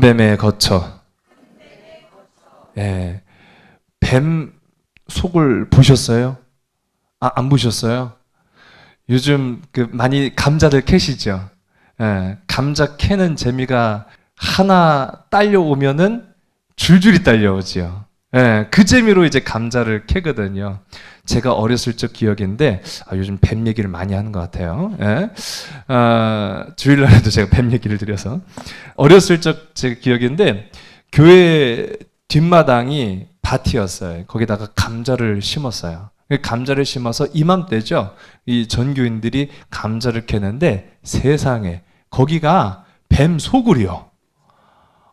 뱀에 거쳐. 예. 뱀 속을 보셨어요? 안 보셨어요? 요즘 많이 감자들 캐시죠? 예. 감자 캐는 재미가 하나 딸려오면은 줄줄이 딸려오지요. 예. 그 재미로 이제 감자를 캐거든요. 제가 어렸을 적 기억인데, 요즘 뱀 얘기를 많이 하는 것 같아요. 예. 주일날에도 제가 뱀 얘기를 드려서. 어렸을 적 제 기억인데, 교회 뒷마당이 밭이었어요. 거기다가 감자를 심었어요. 감자를 심어서 이맘때죠. 이 전교인들이 감자를 캐는데 세상에 거기가 뱀 소굴이요.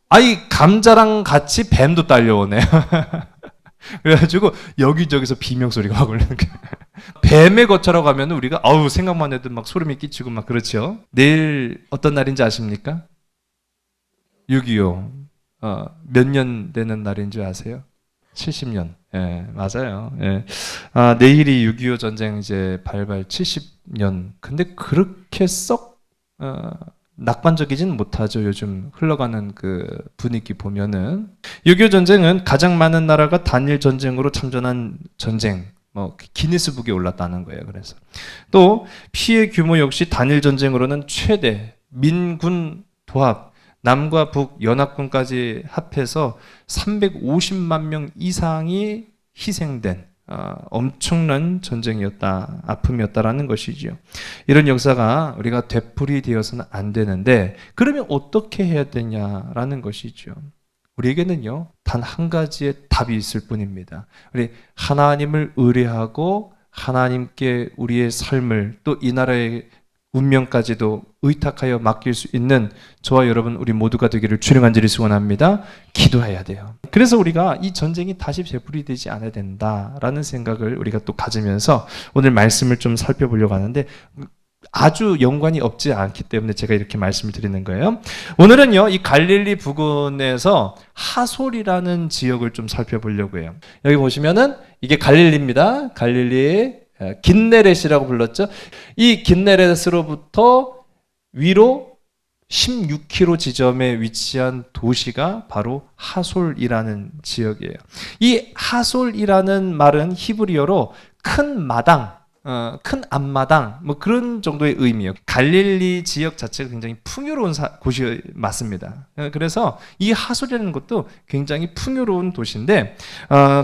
아이 감자랑 같이 뱀도 딸려오네요. 그래가지고 여기저기서 비명소리가 막 울리는 거예요. 뱀의 거처라고 하면 우리가 생각만 해도 막 소름이 끼치고 막 그렇죠. 내일 어떤 날인지 아십니까? 6.25 몇 년 되는 날인 줄 아세요? 70년. 예, 맞아요. 예. 내일이 6.25 전쟁 이제 발발 70년. 근데 그렇게 썩 낙관적이진 못하죠. 요즘 흘러가는 그 분위기 보면은 6.25 전쟁은 가장 많은 나라가 단일 전쟁으로 참전한 전쟁. 기니스북에 올랐다는 거예요. 그래서 또 피해 규모 역시 단일 전쟁으로는 최대 민군 도합 남과 북 연합군까지 합해서 350만 명 이상이 희생된 엄청난 전쟁이었다, 아픔이었다라는 것이지요. 이런 역사가 우리가 되풀이되어서는 안 되는데 그러면 어떻게 해야 되냐라는 것이죠. 우리에게는요 단 한 가지의 답이 있을 뿐입니다. 우리 하나님을 의뢰하고 하나님께 우리의 삶을 또 이 나라의 운명까지도 의탁하여 맡길 수 있는 저와 여러분 우리 모두가 되기를 주님 간절히 소원합니다. 기도해야 돼요. 그래서 우리가 이 전쟁이 다시 되풀이되지 않아야 된다라는 생각을 우리가 또 가지면서 오늘 말씀을 좀 살펴보려고 하는데 아주 연관이 없지 않기 때문에 제가 이렇게 말씀을 드리는 거예요. 오늘은요 이 갈릴리 부근에서 하솔이라는 지역을 좀 살펴보려고 해요. 여기 보시면은 이게 갈릴리입니다. 갈릴리의 긴네렛이라고 불렀죠. 이 긴네렛으로부터 위로 16km 지점에 위치한 도시가 바로 하솔이라는 지역이에요. 이 하솔이라는 말은 히브리어로 큰 마당, 큰 앞마당 그런 정도의 의미예요. 갈릴리 지역 자체가 굉장히 풍요로운 곳이 맞습니다. 그래서 이 하솔이라는 것도 굉장히 풍요로운 도시인데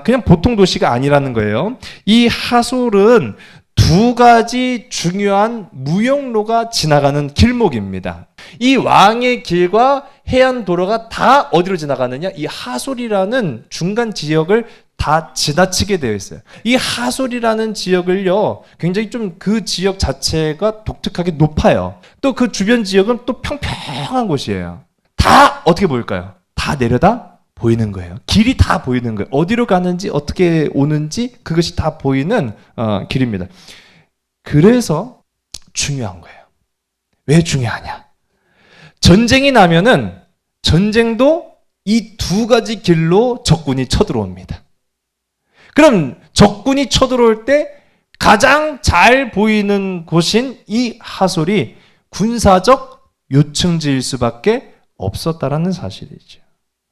그냥 보통 도시가 아니라는 거예요. 이 하솔은 두 가지 중요한 무역로가 지나가는 길목입니다. 이 왕의 길과 해안 도로가 다 어디로 지나가느냐? 이 하솔이라는 중간 지역을 다 지나치게 되어 있어요. 이 하솔이라는 지역을요, 굉장히 좀 그 지역 자체가 독특하게 높아요. 또 그 주변 지역은 또 평평한 곳이에요. 다 어떻게 보일까요? 다 내려다 보이는 거예요. 길이 다 보이는 거예요. 어디로 가는지 어떻게 오는지 그것이 다 보이는 길입니다. 그래서 중요한 거예요. 왜 중요하냐? 전쟁이 나면은 전쟁도 이 두 가지 길로 적군이 쳐들어옵니다. 그럼 적군이 쳐들어올 때 가장 잘 보이는 곳인 이 하솔이 군사적 요충지일 수밖에 없었다라는 사실이죠.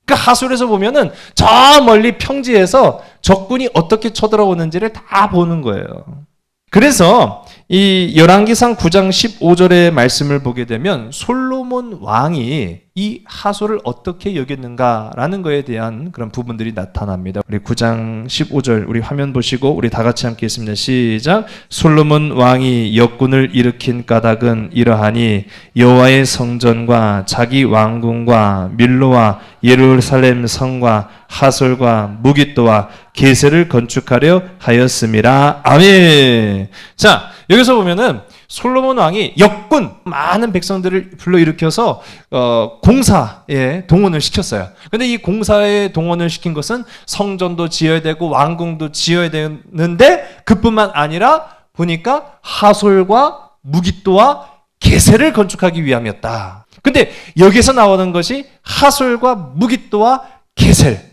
그러니까 하솔에서 보면은 저 멀리 평지에서 적군이 어떻게 쳐들어오는지를 다 보는 거예요. 그래서 이 열왕기상 9장 15절의 말씀을 보게 되면 솔로몬 왕이 이 하솔을 어떻게 여겼는가라는 것에 대한 그런 부분들이 나타납니다. 우리 9장 15절 우리 화면 보시고 우리 다 같이 함께 읽습니다. 시작. 솔로몬 왕이 역군을 일으킨 까닭은 이러하니 여호와의 성전과 자기 왕궁과 밀로와 예루살렘 성과 하솔과 무깃도와 게셀을 건축하려 하였음이라. 아멘. 자, 여기서 보면은 솔로몬 왕이 역군 많은 백성들을 불러일으켜서 공사에 동원을 시켰어요. 근데 이 공사에 동원을 시킨 것은 성전도 지어야 되고 왕궁도 지어야 되는데 그뿐만 아니라 보니까 하솔과 무깃도와 게셀을 건축하기 위함이었다. 근데 여기서 나오는 것이 하솔과 무깃도와 게셀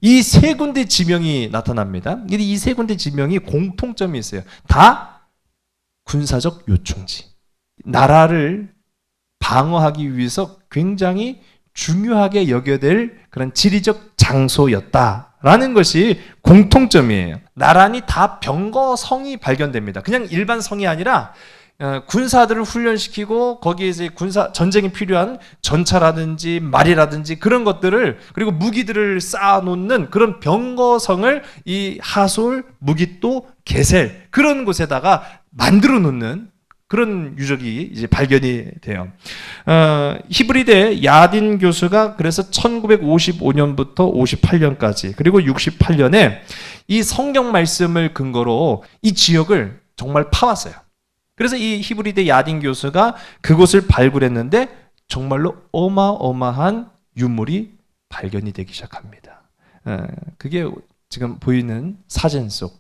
이 세 군데 지명이 나타납니다. 근데 이 세 군데 지명이 공통점이 있어요. 다 군사적 요충지. 나라를 방어하기 위해서 굉장히 중요하게 여겨야 될 그런 지리적 장소였다라는 것이 공통점이에요. 나란히 다 병거성이 발견됩니다. 그냥 일반 성이 아니라 군사들을 훈련시키고 거기에서 군사 전쟁이 필요한 전차라든지 말이라든지 그런 것들을 그리고 무기들을 쌓아놓는 그런 병거성을 이 하솔, 무깃도, 게셀 그런 곳에다가 만들어 놓는 그런 유적이 이제 발견이 돼요. 히브리대 야딘 교수가 그래서 1955년부터 58년까지 그리고 68년에 이 성경 말씀을 근거로 이 지역을 정말 파왔어요. 그래서 이 히브리대 야딘 교수가 그곳을 발굴했는데 정말로 어마어마한 유물이 발견이 되기 시작합니다. 그게 지금 보이는 사진 속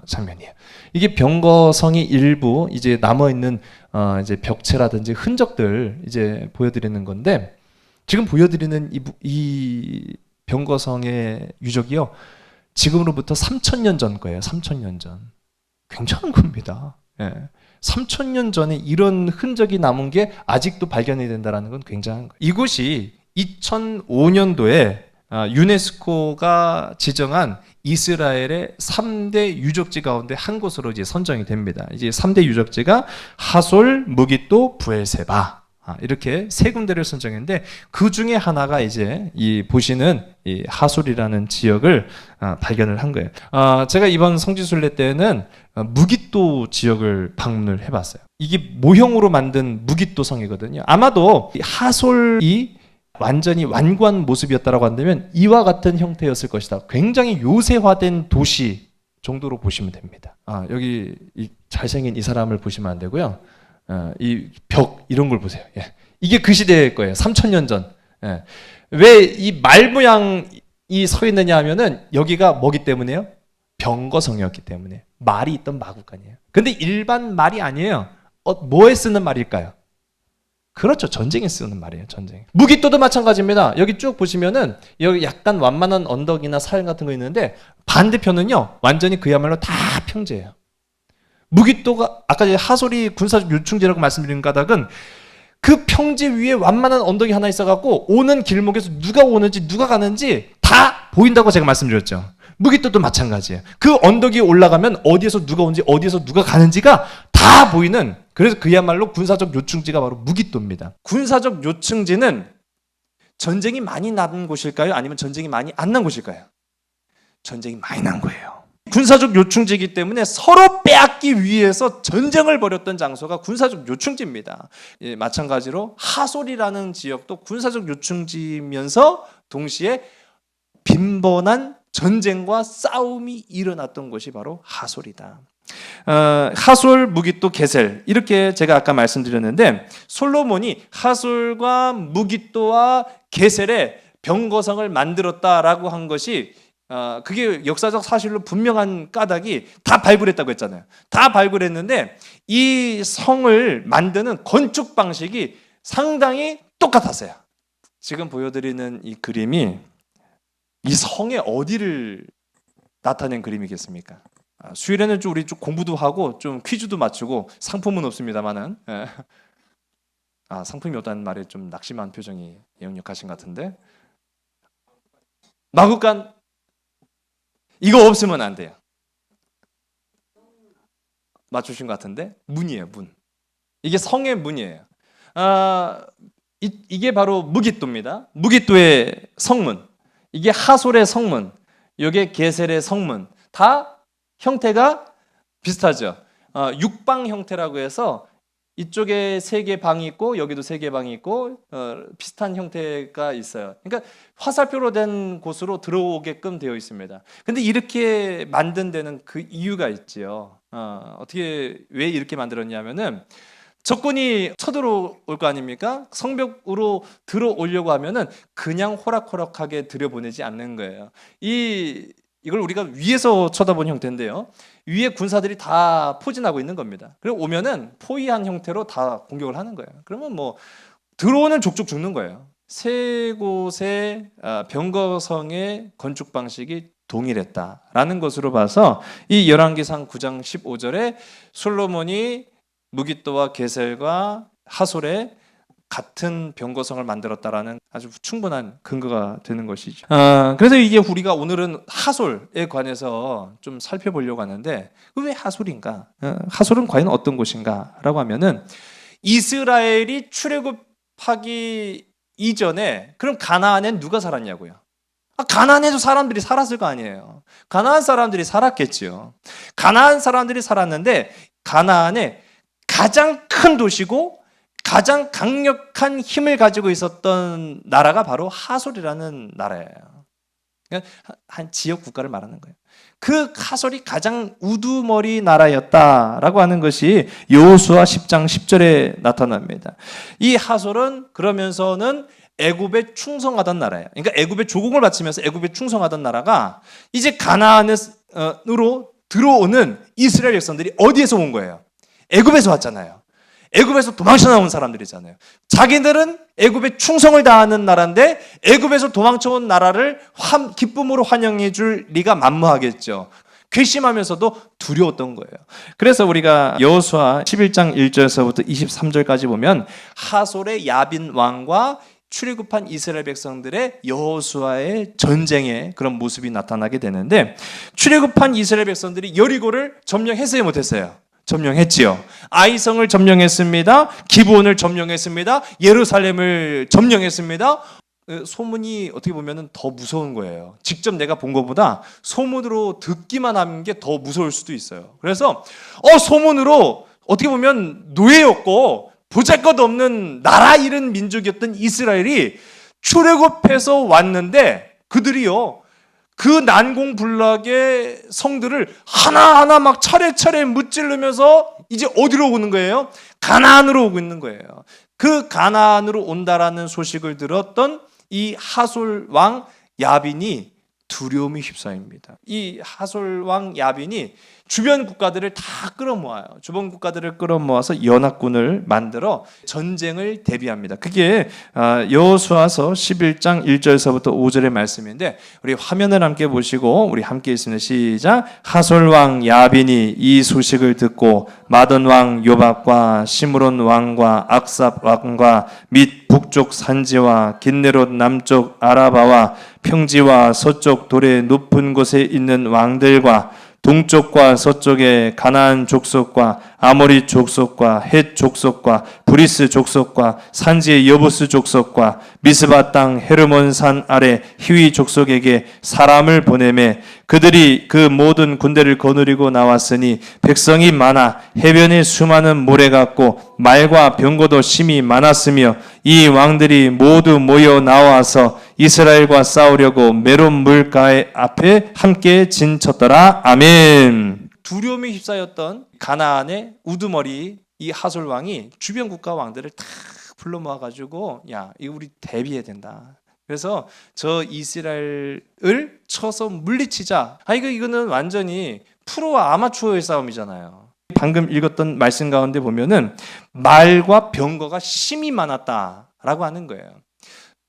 장면이에요. 이게 병거성이 일부 이제 남아 있는 이제 벽체라든지 흔적들 이제 보여드리는 건데 지금 보여드리는 이 병거성의 유적이요 지금으로부터 3,000년 전 거예요. 3,000년 전. 굉장한 겁니다. 예. 3,000년 전에 이런 흔적이 남은 게 아직도 발견이 된다는 건 굉장한 거예요. 이곳이 2005년도에 유네스코가 지정한 이스라엘의 3대 유적지 가운데 한 곳으로 이제 선정이 됩니다. 이제 3대 유적지가 하솔, 무깃도, 부엘세바 이렇게 세 군데를 선정했는데 그 중에 하나가 이제 이 보시는 이 하솔이라는 지역을 발견을 한 거예요. 제가 이번 성지순례 때는 무깃도 지역을 방문을 해봤어요. 이게 모형으로 만든 무깃도 성이거든요. 아마도 하솔이 완전히 완고한 모습이었다라고 한다면 이와 같은 형태였을 것이다. 굉장히 요새화된 도시 정도로 보시면 됩니다. 여기 이 잘생긴 이 사람을 보시면 안 되고요. 이 벽 이런 걸 보세요. 예. 이게 그 시대일 거예요. 3,000년 전. 예. 왜 이 말 모양이 서 있느냐 하면은 여기가 뭐기 때문에요? 병거성이었기 때문에 말이 있던 마구간이에요. 근데 일반 말이 아니에요. 뭐에 쓰는 말일까요? 그렇죠. 전쟁에 쓰는 말이에요. 전쟁. 무깃도도 마찬가지입니다. 여기 쭉 보시면은 여기 약간 완만한 언덕이나 산 같은 거 있는데 반대편은요. 완전히 그야말로 다 평지예요. 무깃도가 아까 하솔이 군사적 요충지라고 말씀드린 까닭은 그 평지 위에 완만한 언덕이 하나 있어갖고 오는 길목에서 누가 오는지 누가 가는지 다 보인다고 제가 말씀드렸죠. 무깃도도 마찬가지예요. 그 언덕이 올라가면 어디에서 누가 오는지 어디에서 누가 가는지가 다 보이는 그래서 그야말로 군사적 요충지가 바로 무깃도입니다. 군사적 요충지는 전쟁이 많이 난 곳일까요? 아니면 전쟁이 많이 안 난 곳일까요? 전쟁이 많이 난 거예요. 군사적 요충지이기 때문에 서로 빼앗기 위해서 전쟁을 벌였던 장소가 군사적 요충지입니다. 예, 마찬가지로 하솔이라는 지역도 군사적 요충지면서 동시에 빈번한 전쟁과 싸움이 일어났던 곳이 바로 하솔이다. 하솔, 무깃도, 게셀 이렇게 제가 아까 말씀드렸는데 솔로몬이 하솔과 무깃도와 게셀의 병거성을 만들었다라고 한 것이 그게 역사적 사실로 분명한 까닭이 다 발굴했다고 했잖아요. 다 발굴했는데 이 성을 만드는 건축 방식이 상당히 똑같았어요. 지금 보여드리는 이 그림이 이 성의 어디를 나타낸 그림이겠습니까? 수요일에는 좀 우리 좀 공부도 하고 좀 퀴즈도 맞추고 상품은 없습니다만은 상품이 없다는 말에 좀 낙심한 표정이 역력하신 것 같은데 마구간 이거 없으면 안 돼요. 맞추신 것 같은데 문이에요. 문. 이게 성의 문이에요. 이게 바로 무깃도입니다. 무깃도의 성문. 이게 하솔의 성문. 이게 게셀의 성문. 다 형태가 비슷하죠. 육방 형태라고 해서 이쪽에 3개 방이 있고 여기도 3개 방이 있고 비슷한 형태가 있어요. 그러니까 화살표로 된 곳으로 들어오게끔 되어 있습니다. 근데 이렇게 만든 데는 그 이유가 있지요. 어떻게 왜 이렇게 만들었냐면은 적군이 쳐들어올 거 아닙니까? 성벽으로 들어오려고 하면은 그냥 호락호락하게 들여보내지 않는 거예요. 이걸 우리가 위에서 쳐다본 형태인데요. 위에 군사들이 다 포진하고 있는 겁니다. 그리고 오면은 포위한 형태로 다 공격을 하는 거예요. 그러면 뭐 들어오는 족족 죽는 거예요. 세 곳의 병거성의 건축 방식이 동일했다라는 것으로 봐서 이 열왕기상 9장 15절에 솔로몬이 무깃도와 게셀과 하솔에 같은 병거성을 만들었다라는 아주 충분한 근거가 되는 것이죠. 그래서 이게 우리가 오늘은 하솔에 관해서 좀 살펴보려고 하는데 왜 하솔인가? 하솔은 과연 어떤 곳인가라고 하면은 이스라엘이 출애굽하기 이전에 그럼 가나안엔 누가 살았냐고요? 가나안에도 사람들이 살았을 거 아니에요. 가나안 사람들이 살았겠지요. 가나안 사람들이 살았는데 가나안에 가장 큰 도시고 가장 강력한 힘을 가지고 있었던 나라가 바로 하솔이라는 나라예요. 그러니까 한 지역 국가를 말하는 거예요. 그 하솔이 가장 우두머리 나라였다라고 하는 것이 여호수아 10장 10절에 나타납니다. 이 하솔은 그러면서는 애굽에 충성하던 나라예요. 그러니까 애굽에 조공을 바치면서 애굽에 충성하던 나라가 이제 가나안으로 들어오는 이스라엘 백성들이 어디에서 온 거예요? 애굽에서 왔잖아요. 애굽에서 도망쳐 나온 사람들이잖아요. 자기들은 애굽에 충성을 다하는 나라인데 애굽에서 도망쳐온 나라를 기쁨으로 환영해 줄 리가 만무하겠죠. 괘씸하면서도 두려웠던 거예요. 그래서 우리가 여호수아 11장 1절에서부터 23절까지 보면 하솔의 야빈 왕과 출애굽한 이스라엘 백성들의 여호수아의 전쟁의 그런 모습이 나타나게 되는데, 출애굽한 이스라엘 백성들이 여리고를 점령했어요, 못했어요? 점령했지요. 아이성을 점령했습니다. 기브온을 점령했습니다. 예루살렘을 점령했습니다. 소문이 어떻게 보면 더 무서운 거예요. 직접 내가 본 것보다 소문으로 듣기만 하는 게 더 무서울 수도 있어요. 그래서 소문으로 어떻게 보면 노예였고 보잘것없는 나라 잃은 민족이었던 이스라엘이 출애굽해서 왔는데 그들이요, 그 난공불락의 성들을 하나하나 막 차례차례 무찌르면서 이제 어디로 오는 거예요? 가나안으로 오고 있는 거예요. 그 가나안으로 온다라는 소식을 들었던 이 하솔 왕 야빈이 두려움이 휩싸입니다. 이 하솔 왕 야빈이 주변 국가들을 다 끌어모아요. 주변 국가들을 끌어모아서 연합군을 만들어 전쟁을 대비합니다. 그게 여호수아서 11장 1절에서부터 5절의 말씀인데, 우리 화면을 함께 보시고 우리 함께 있으면 시작. 하솔 왕 야빈이 이 소식을 듣고 마던 왕 요박과 시므론 왕과 악삽 왕과 및 북쪽 산지와 긴네롯 남쪽 아라바와 평지와 서쪽 돌의 높은 곳에 있는 왕들과 동쪽과 서쪽의 가나안 족속과 아모리 족속과 헷 족속과 브리스 족속과 산지의 여부스 족속과 미스바 땅 헤르몬 산 아래 히위 족속에게 사람을 보내매 그들이 그 모든 군대를 거느리고 나왔으니 백성이 많아 해변에 수많은 모래 같고 말과 병거도 심히 많았으며 이 왕들이 모두 모여 나와서 이스라엘과 싸우려고 메론 물가의 앞에 함께 진쳤더라. 아멘. 두려움이 휩싸였던 가나안의 우두머리 이 하솔 왕이 주변 국가 왕들을 다 불러 모아가지고, 야, 이거 우리 대비해야 된다. 그래서 저 이스라엘을 쳐서 물리치자. 이거는 완전히 프로와 아마추어의 싸움이잖아요. 방금 읽었던 말씀 가운데 보면은 말과 병거가 심히 많았다라고 하는 거예요.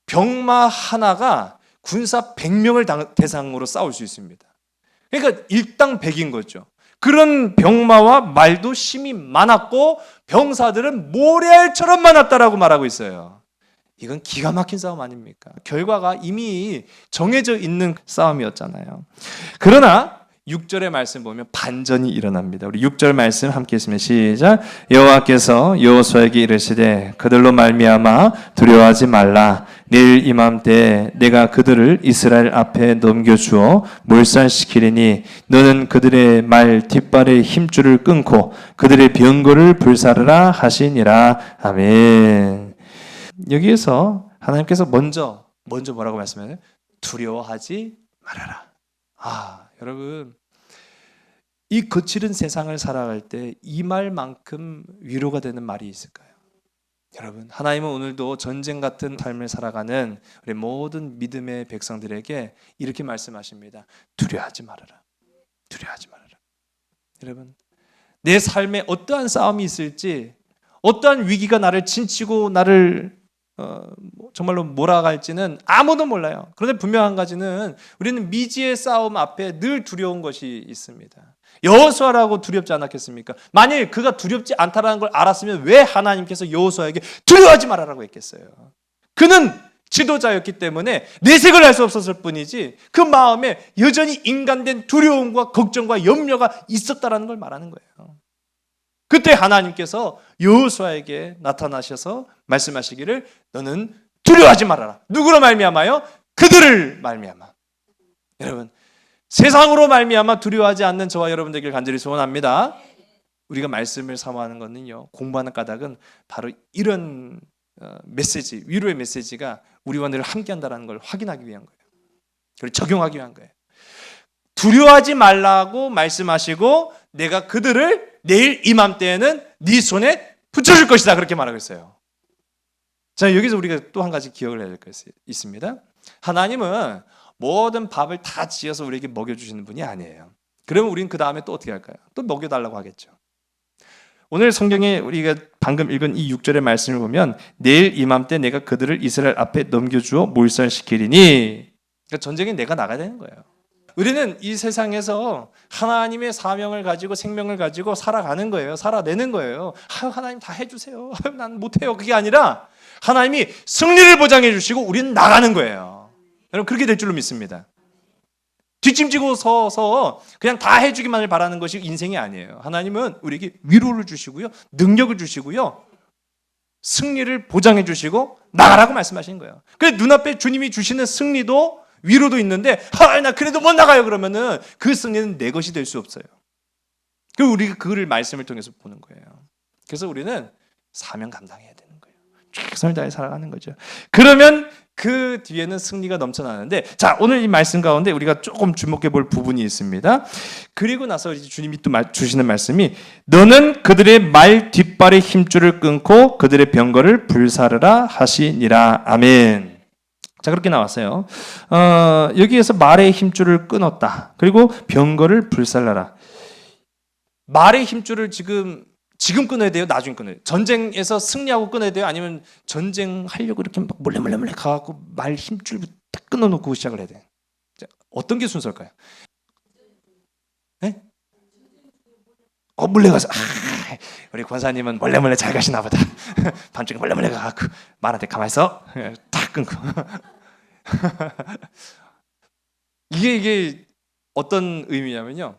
병마 하나가 군사 100명을 대상으로 싸울 수 있습니다. 그러니까 일당 100인 거죠. 그런 병마와 말도 심히 많았고 병사들은 모래알처럼 많았다라고 말하고 있어요. 이건 기가 막힌 싸움 아닙니까? 결과가 이미 정해져 있는 싸움이었잖아요. 그러나 6절의 말씀 보면 반전이 일어납니다. 우리 6절 말씀 함께 했으면 시작. 여호와께서 여호수아에게 이르시되 그들로 말미암아 두려워하지 말라. 내일 이맘때 내가 그들을 이스라엘 앞에 넘겨주어 몰살시키리니 너는 그들의 말 뒷발의 힘줄을 끊고 그들의 병거를 불사르라 하시니라. 아멘. 여기에서 하나님께서 먼저 뭐라고 말씀하세요? 두려워하지 말아라. 여러분, 이 거칠은 세상을 살아갈 때 이 말만큼 위로가 되는 말이 있을까요? 여러분, 하나님은 오늘도 전쟁 같은 삶을 살아가는 우리 모든 믿음의 백성들에게 이렇게 말씀하십니다. 두려워하지 말아라. 두려워하지 말아라. 여러분, 내 삶에 어떠한 싸움이 있을지, 어떠한 위기가 나를 진치고 나를 정말로 몰아갈지는 아무도 몰라요. 그런데 분명한 가지는 우리는 미지의 싸움 앞에 늘 두려운 것이 있습니다. 여호수아라고 두렵지 않았겠습니까? 만일 그가 두렵지 않다라는 걸 알았으면 왜 하나님께서 여호수아에게 두려워하지 말아라고 했겠어요? 그는 지도자였기 때문에 내색을 할 수 없었을 뿐이지 그 마음에 여전히 인간된 두려움과 걱정과 염려가 있었다라는 걸 말하는 거예요. 그때 하나님께서 여호수아에게 나타나셔서 말씀하시기를 너는 두려워하지 말아라. 누구로 말미암아요? 그들을 말미암아. 여러분, 세상으로 말미암아 두려워하지 않는 저와 여러분 되길 간절히 소원합니다. 우리가 말씀을 사모하는 것은요, 공부하는 까닭은 바로 이런 메시지, 위로의 메시지가 우리와 늘 함께한다는 걸 확인하기 위한 거예요. 그리고 적용하기 위한 거예요. 두려워하지 말라고 말씀하시고 내가 그들을 내일 이맘때에는 네 손에 붙여줄 것이다 그렇게 말하고 있어요. 자, 여기서 우리가 또 한 가지 기억을 해야 될 것이 있습니다. 하나님은 모든 밥을 다 지어서 우리에게 먹여주시는 분이 아니에요. 그러면 우리는 그 다음에 또 어떻게 할까요? 또 먹여달라고 하겠죠. 오늘 성경에 우리가 방금 읽은 이 6절의 말씀을 보면 내일 이맘때 내가 그들을 이스라엘 앞에 넘겨주어 몰살시키리니, 그러니까 전쟁에 내가 나가야 되는 거예요. 우리는 이 세상에서 하나님의 사명을 가지고 생명을 가지고 살아가는 거예요. 살아내는 거예요. 하나님 다 해주세요. 난 못해요. 그게 아니라 하나님이 승리를 보장해 주시고 우리는 나가는 거예요. 여러분, 그렇게 될 줄로 믿습니다. 뒷짐지고 서서 그냥 다 해주기만을 바라는 것이 인생이 아니에요. 하나님은 우리에게 위로를 주시고요, 능력을 주시고요, 승리를 보장해 주시고 나가라고 말씀하시는 거예요. 그래서 눈앞에 주님이 주시는 승리도 위로도 있는데 나 그래도 못 나가요 그러면은 그 승리는 내 것이 될 수 없어요. 그리고 우리가 그를 말씀을 통해서 보는 거예요. 그래서 우리는 사명 감당해야 되는 거예요. 최선을 다해 살아가는 거죠. 그러면 그 뒤에는 승리가 넘쳐나는데, 자, 오늘 이 말씀 가운데 우리가 조금 주목해 볼 부분이 있습니다. 그리고 나서 이제 주님이 또 주시는 말씀이 너는 그들의 말 뒷발의 힘줄을 끊고 그들의 병거를 불사르라 하시니라. 아멘. 자, 그렇게 나왔어요. 여기에서 말의 힘줄을 끊었다. 그리고 병거를 불살라라. 말의 힘줄을 지금 끊어야 돼요? 나중에 끊어야 돼요? 전쟁에서 승리하고 끊어야 돼요? 아니면 전쟁하려고 이렇게 막 몰래 가갖고 말 힘줄 딱 끊어놓고 시작을 해야 돼요? 자, 어떤 게 순서일까요? 네? 몰래 가서 우리 권사님은 몰래 잘 가시나 보다. 밤중에 몰래 가갖고 말한테 가만히 있어. 딱 끊고. 이게 어떤 의미냐면요,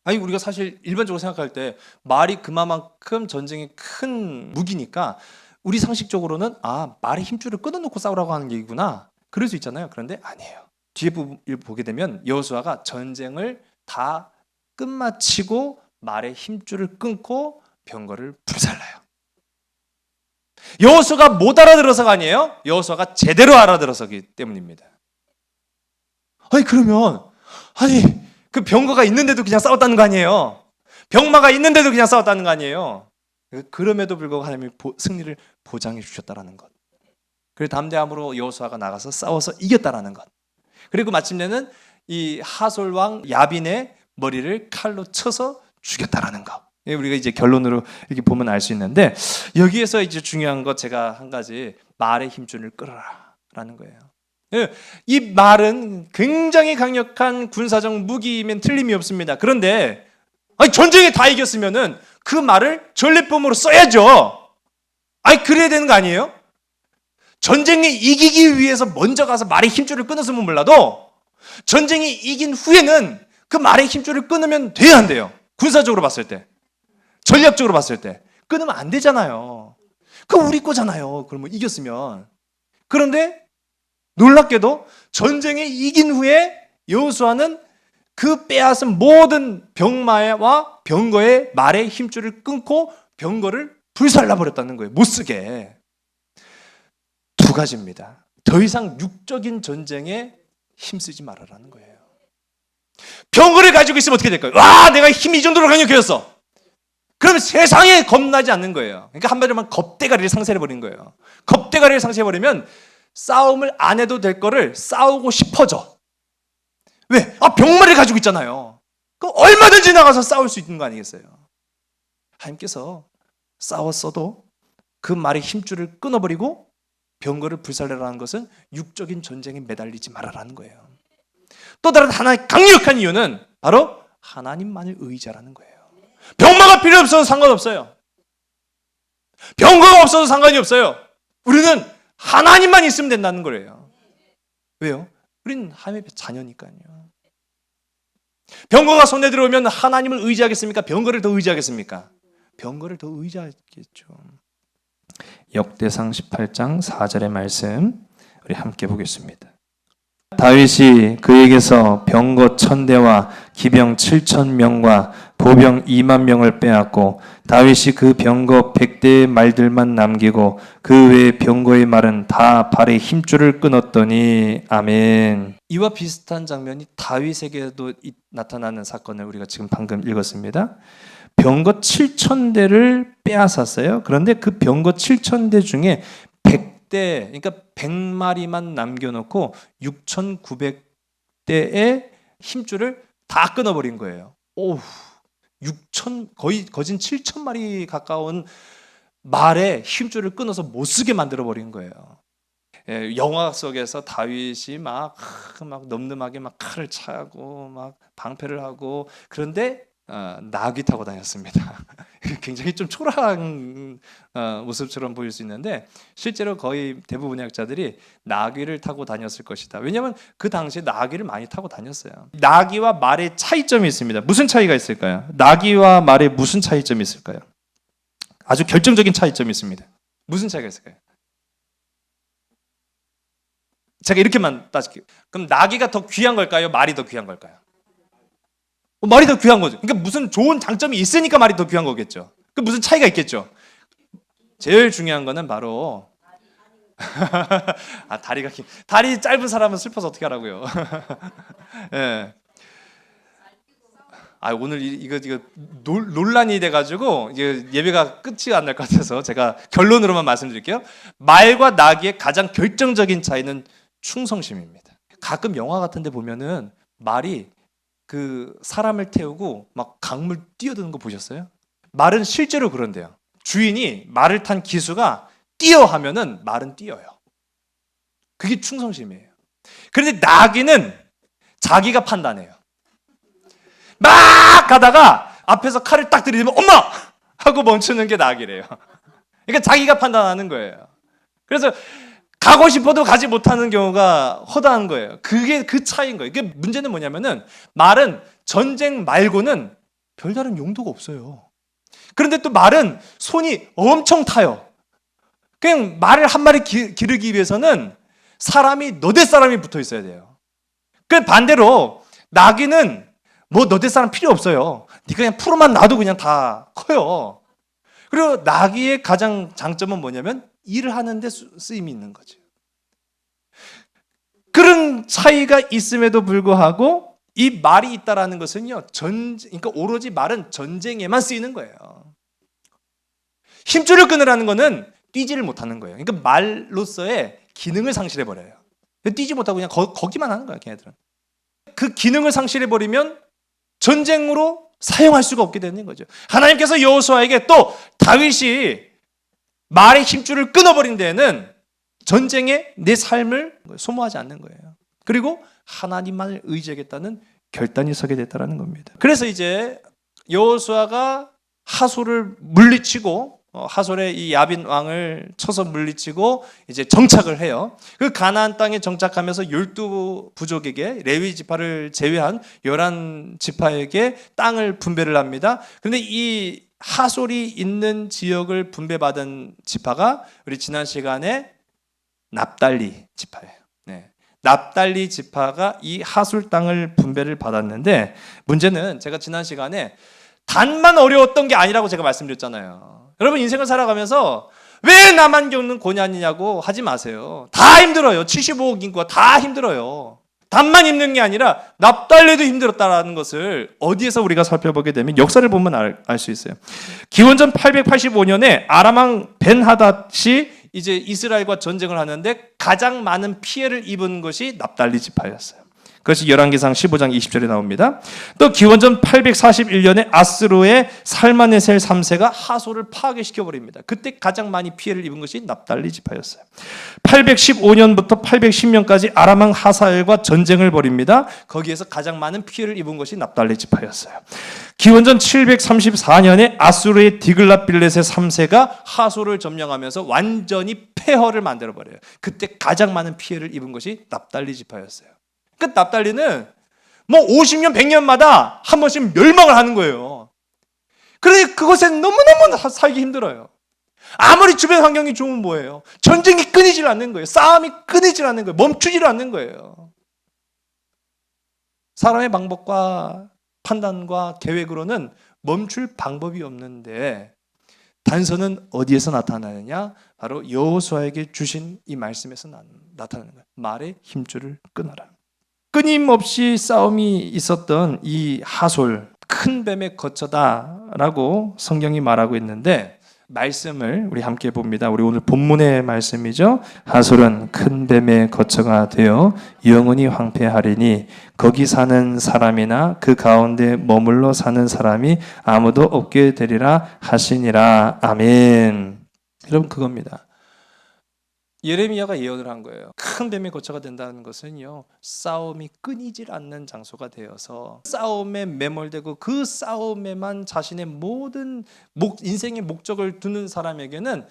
아니 우리가 사실 일반적으로 생각할 때 말이 그만큼 전쟁의 큰 무기니까 우리 상식적으로는 말의 힘줄을 끊어놓고 싸우라고 하는 얘기구나 그럴 수 있잖아요. 그런데 아니에요. 뒤에 부분을 보게 되면 여호수아가 전쟁을 다 끝마치고 말의 힘줄을 끊고 병거를 불살라요. 여호수아가 못 알아들어서가 아니에요. 여호수아가 제대로 알아들어서기 때문입니다. 그러면 그 병거가 있는데도 그냥 싸웠다는 거 아니에요. 병마가 있는데도 그냥 싸웠다는 거 아니에요. 그럼에도 불구하고 하나님이 승리를 보장해 주셨다라는 것. 그리고 담대함으로 여호수아가 나가서 싸워서 이겼다라는 것. 그리고 마침내는 이 하솔 왕 야빈의 머리를 칼로 쳐서 죽였다라는 것. 우리가 이제 결론으로 이렇게 보면 알 수 있는데, 여기에서 이제 중요한 것 제가 한 가지, 말의 힘줄을 끌어라라는 거예요. 이 말은 굉장히 강력한 군사적 무기이면 틀림이 없습니다. 그런데 전쟁에 다 이겼으면은 그 말을 전리품으로 써야죠. 그래야 되는 거 아니에요? 전쟁에 이기기 위해서 먼저 가서 말의 힘줄을 끊었으면 몰라도 전쟁이 이긴 후에는 그 말의 힘줄을 끊으면 돼야 한대요. 군사적으로 봤을 때, 전략적으로 봤을 때 끊으면 안 되잖아요. 그거 우리 거잖아요. 그러면 이겼으면. 그런데 놀랍게도 전쟁에 이긴 후에 여호수아는 그 빼앗은 모든 병마와 병거의 말의 힘줄을 끊고 병거를 불살라 버렸다는 거예요. 못 쓰게. 두 가지입니다. 더 이상 육적인 전쟁에 힘쓰지 말아라는 거예요. 병거를 가지고 있으면 어떻게 될까요? 내가 힘이 이 정도로 강력해졌어. 그러면 세상에 겁나지 않는 거예요. 그러니까 한마디로 하면 겁대가리를 상실해버린 거예요. 겁대가리를 상실해버리면 싸움을 안 해도 될 거를 싸우고 싶어져. 왜? 병마를 가지고 있잖아요. 그럼 얼마든지 나가서 싸울 수 있는 거 아니겠어요? 하나님께서 싸웠어도 그 말의 힘줄을 끊어버리고 병거를 불살라라는 것은 육적인 전쟁에 매달리지 말아라는 거예요. 또 다른 하나의 강력한 이유는 바로 하나님만을 의지하라는 거예요. 병마가 필요 없어도 상관없어요. 병거가 없어도 상관이 없어요. 우리는 하나님만 있으면 된다는 거예요. 왜요? 우리는 하나님의 자녀니까요. 병거가 손에 들어오면 하나님을 의지하겠습니까? 병거를 더 의지하겠습니까? 병거를 더 의지하겠죠. 역대상 18장 4절의 말씀 우리 함께 보겠습니다. 다윗이 그에게서 병거 1000대와 기병 7000명과 보병 20000명을 빼앗고 다윗이 그 병거 100대의 말들만 남기고 그 외의 병거의 말은 다 발의 힘줄을 끊었더니. 아멘. 이와 비슷한 장면이 다윗에게도 나타나는 사건을 우리가 지금 방금 읽었습니다. 병거 7000대를 빼앗았어요. 그런데 그 병거 7000대 중에 100대, 그러니까 100마리만 남겨놓고 6900대의 힘줄을 다 끊어버린 거예요. 오우, 거의 거진 7000마리 가까운 말의 힘줄을 끊어서 못 쓰게 만들어버린 거예요. 영화 속에서 다윗이 막 늠름하게 막 칼을 차고 막 방패를 하고, 그런데 나귀 타고 다녔습니다. 굉장히 좀 초라한 모습처럼 보일 수 있는데 실제로 거의 대부분의 학자들이 나귀를 타고 다녔을 것이다. 왜냐하면 그 당시에 나귀를 많이 타고 다녔어요. 나귀와 말의 차이점이 있습니다. 무슨 차이가 있을까요? 나귀와 말의 무슨 차이점이 있을까요? 아주 결정적인 차이점이 있습니다. 무슨 차이가 있을까요? 제가 이렇게만 따질게요. 그럼 나귀가 더 귀한 걸까요? 말이 더 귀한 걸까요? 말이 더 귀한 거죠. 그러니까 무슨 좋은 장점이 있으니까 말이 더 귀한 거겠죠. 그 무슨 차이가 있겠죠. 제일 중요한 거는 바로 다리 짧은 사람은 슬퍼서 어떻게 하라고요. 예. 오늘 이거 논란이 돼가지고 예배가 끝이 안 날 것 같아서 제가 결론으로만 말씀드릴게요. 말과 나귀의 가장 결정적인 차이는 충성심입니다. 가끔 영화 같은데 보면은 말이 그 사람을 태우고 막 강물 뛰어드는 거 보셨어요? 말은 실제로 그런데요. 주인이 말을 탄 기수가 뛰어 하면은 말은 뛰어요. 그게 충성심이에요. 그런데 나귀는 자기가 판단해요. 막 가다가 앞에서 칼을 딱 들이대면 엄마! 하고 멈추는 게 나귀래요. 그러니까 자기가 판단하는 거예요. 그래서 가고 싶어도 가지 못하는 경우가 허다한 거예요. 그게 그 차이인 거예요. 이게 문제는 뭐냐면은 말은 전쟁 말고는 별다른 용도가 없어요. 그런데 또 말은 손이 엄청 타요. 그냥 말을 한 마리 기르기 위해서는 사람이 너댓 사람이 붙어 있어야 돼요. 그 반대로 나귀는 뭐 너댓 사람 필요 없어요. 네가 그냥 풀어만 놔도 그냥 다 커요. 그리고 나귀의 가장 장점은 뭐냐면 일을 하는데 쓰임이 있는 거죠. 그런 차이가 있음에도 불구하고 이 말이 있다라는 것은요, 그러니까 오로지 말은 전쟁에만 쓰이는 거예요. 힘줄을 끊으라는 거는 뛰지를 못하는 거예요. 그러니까 말로서의 기능을 상실해 버려요. 뛰지 못하고 그냥 거기만 하는 거야, 걔네들은. 그 기능을 상실해 버리면 전쟁으로 사용할 수가 없게 되는 거죠. 하나님께서 여호수아에게 또 다윗이 말의 힘줄을 끊어버린 데에는 전쟁에 내 삶을 소모하지 않는 거예요. 그리고 하나님만을 의지하겠다는 결단이 서게 됐다는 겁니다. 그래서 이제 여호수아가 하솔을 물리치고 하솔의 이 야빈 왕을 쳐서 물리치고 이제 정착을 해요. 그 가나안 땅에 정착하면서 12부족에게 레위 지파를 제외한 11지파에게 땅을 분배를 합니다. 그런데 이 하솔이 있는 지역을 분배받은 지파가 우리 지난 시간에 납달리 지파예요. 네. 납달리 지파가 이 하솔 땅을 분배를 받았는데 문제는 제가 지난 시간에 단만 어려웠던 게 아니라고 제가 말씀드렸잖아요. 여러분 인생을 살아가면서 왜 나만 겪는 고난이냐고 하지 마세요. 다 힘들어요. 75억 인구가 다 힘들어요. 단만 힘든 게 아니라 납달리도 힘들었다라는 것을 어디에서 우리가 살펴보게 되면 역사를 보면 알 수 있어요. 기원전 885년에 아람왕 벤하닷이 이제 이스라엘과 전쟁을 하는데 가장 많은 피해를 입은 것이 납달리 지파였어요. 그것이 열왕기상 15장 20절에 나옵니다. 또 기원전 841년에 아스로의 살마네셀 3세가 하솔을 파괴시켜 버립니다. 그때 가장 많이 피해를 입은 것이 납달리 지파였어요. 815년부터 810년까지 아람왕 하사엘과 전쟁을 벌입니다. 거기에서 가장 많은 피해를 입은 것이 납달리 지파였어요. 기원전 734년에 아수르의 디글랏빌렛의 3세가 하솔을 점령하면서 완전히 폐허를 만들어 버려요. 그때 가장 많은 피해를 입은 것이 납달리 지파였어요. 그 납달리는 뭐 50년, 100년마다 한 번씩 멸망을 하는 거예요. 그러니 그곳에 너무너무 살기 힘들어요. 아무리 주변 환경이 좋으면 뭐예요? 전쟁이 끊이질 않는 거예요. 싸움이 끊이질 않는 거예요. 멈추질 않는 거예요. 사람의 방법과 판단과 계획으로는 멈출 방법이 없는데 단서는 어디에서 나타나느냐? 바로 여호수아에게 주신 이 말씀에서 나타나는 거예요. 말의 힘줄을 끊어라. 끊임없이 싸움이 있었던 이 하솔, 큰 뱀의 거처다라고 성경이 말하고 있는데 말씀을 우리 함께 봅니다. 우리 오늘 본문의 말씀이죠. 하솔은 큰 뱀의 거처가 되어 영원히 황폐하리니 거기 사는 사람이나 그 가운데 머물러 사는 사람이 아무도 없게 되리라 하시니라. 아멘. 여러분 그겁니다. 예레미야가 예언을 한 거예요. 큰 뱀의 거처가 된다는 것은요, 싸움이 끊이질 않는 장소가 되어서 싸움에 매몰되고 그 싸움에만 자신의 모든 인생의 목적을 두는 사람에게는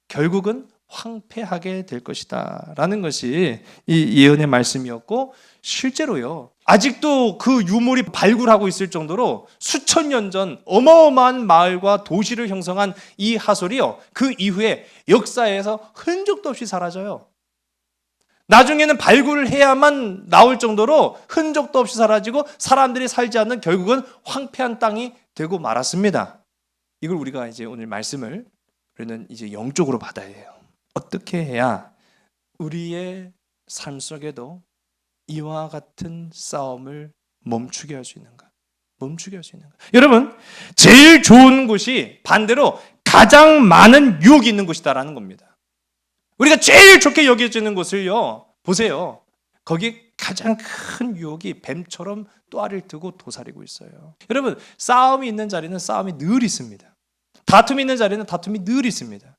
결국은 황폐하게 될 것이다 라는 것이 이 예언의 말씀이었고, 실제로요 아직도 그 유물이 발굴하고 있을 정도로 수천 년 전 어마어마한 마을과 도시를 형성한 이 하솔이요 그 이후에 역사에서 흔적도 없이 사라져요. 나중에는 발굴을 해야만 나올 정도로 흔적도 없이 사라지고 사람들이 살지 않는 결국은 황폐한 땅이 되고 말았습니다. 이걸 우리가 이제 오늘 말씀을 우리는 이제 영적으로 받아야 해요. 어떻게 해야 우리의 삶 속에도 이와 같은 싸움을 멈추게 할 수 있는가? 멈추게 할 수 있는가? 여러분, 제일 좋은 곳이 반대로 가장 많은 유혹이 있는 곳이다라는 겁니다. 우리가 제일 좋게 여겨지는 곳을요, 보세요. 거기에 가장 큰 유혹이 뱀처럼 또아리를 뜨고 도사리고 있어요. 여러분, 싸움이 있는 자리는 싸움이 늘 있습니다. 다툼이 있는 자리는 다툼이 늘 있습니다.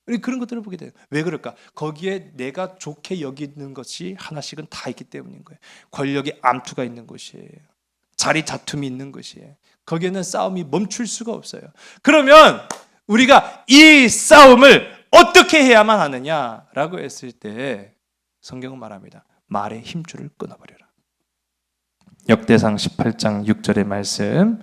우리 그런 것들을 보게 돼요. 왜 그럴까? 거기에 내가 좋게 여기는 것이 하나씩은 다 있기 때문인 거예요. 권력의 암투가 있는 곳이에요. 자리 다툼이 있는 것이에요. 거기에는 싸움이 멈출 수가 없어요. 그러면 우리가 이 싸움을 어떻게 해야만 하느냐라고 했을 때 성경은 말합니다. 말의 힘줄을 끊어버려라. 역대상 18장 6절의 말씀.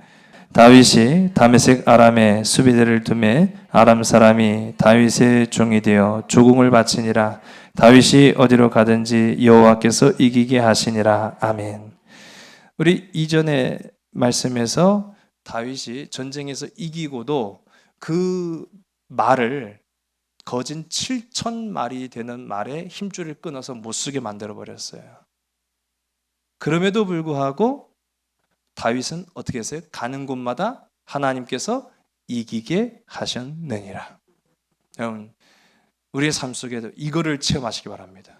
다윗이 다메섹 아람에 수비대를 두매 아람 사람이 다윗의 종이 되어 조공을 바치니라. 다윗이 어디로 가든지 여호와께서 이기게 하시니라. 아멘. 우리 이전의 말씀에서 다윗이 전쟁에서 이기고도 그 말을 거진 7,000마리 되는 말에 힘줄을 끊어서 못 쓰게 만들어 버렸어요. 그럼에도 불구하고 다윗은 어떻게 했어요? 가는 곳마다 하나님께서 이기게 하셨느니라. 여러분, 우리의 삶 속에도 이거를 체험하시기 바랍니다.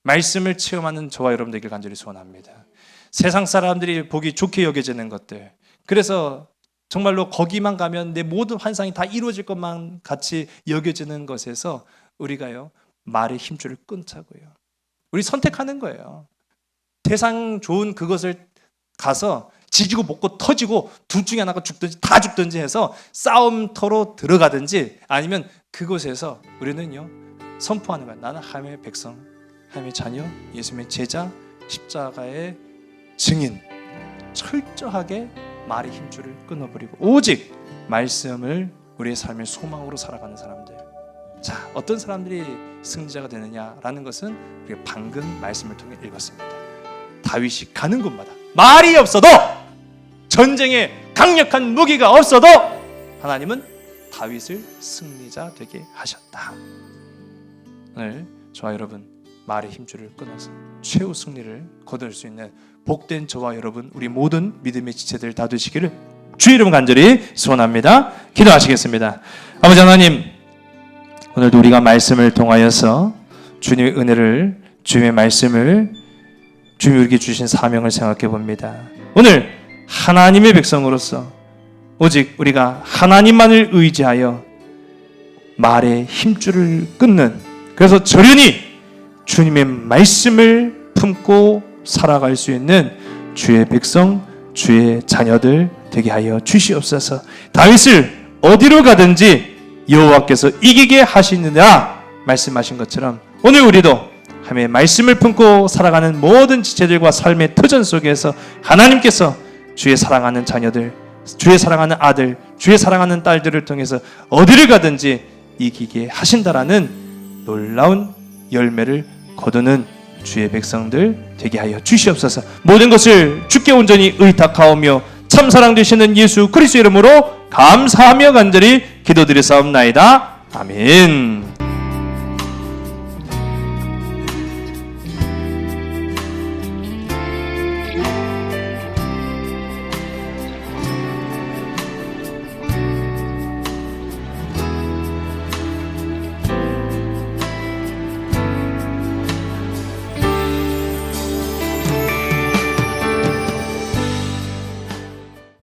말씀을 체험하는 저와 여러분 되길 간절히 소원합니다. 세상 사람들이 보기 좋게 여겨지는 것들, 그래서 정말로 거기만 가면 내 모든 환상이 다 이루어질 것만 같이 여겨지는 것에서 우리가요 말의 힘줄을 끊자고요. 우리 선택하는 거예요. 세상 좋은 그것을 가서 지지고 볶고 터지고 둘 중에 하나가 죽든지 다 죽든지 해서 싸움터로 들어가든지 아니면 그곳에서 우리는요 선포하는 거야. 나는 하나님의 백성, 하나님의 자녀, 예수님의 제자, 십자가의 증인. 철저하게 말의 힘줄을 끊어버리고 오직 말씀을 우리의 삶의 소망으로 살아가는 사람들. 자, 어떤 사람들이 승리자가 되느냐라는 것은 우리가 방금 말씀을 통해 읽었습니다. 다윗이 가는 곳마다 말이 없어도, 전쟁에 강력한 무기가 없어도 하나님은 다윗을 승리자 되게 하셨다. 오늘 저와 여러분 말의 힘줄을 끊어서 최후 승리를 거둘 수 있는 복된 저와 여러분, 우리 모든 믿음의 지체들 다 되시기를 주의 이름 간절히 소원합니다. 기도하시겠습니다. 아버지 하나님, 오늘도 우리가 말씀을 통하여서 주님의 은혜를, 주님의 말씀을 주님이 우리에게 주신 사명을 생각해 봅니다. 오늘 하나님의 백성으로서 오직 우리가 하나님만을 의지하여 말의 힘줄을 끊는, 그래서 절연히 주님의 말씀을 품고 살아갈 수 있는 주의 백성, 주의 자녀들 되게 하여 주시옵소서. 다윗을 어디로 가든지 여호와께서 이기게 하시느냐 말씀하신 것처럼 오늘 우리도 하나님의 말씀을 품고 살아가는 모든 지체들과 삶의 터전 속에서 하나님께서 주의 사랑하는 자녀들, 주의 사랑하는 아들, 주의 사랑하는 딸들을 통해서 어디를 가든지 이기게 하신다라는 놀라운 열매를 거두는 주의 백성들 되게 하여 주시옵소서. 모든 것을 주께 온전히 의탁하오며 참사랑 되시는 예수 그리스도 이름으로 감사하며 간절히 기도드리사옵나이다. 아멘.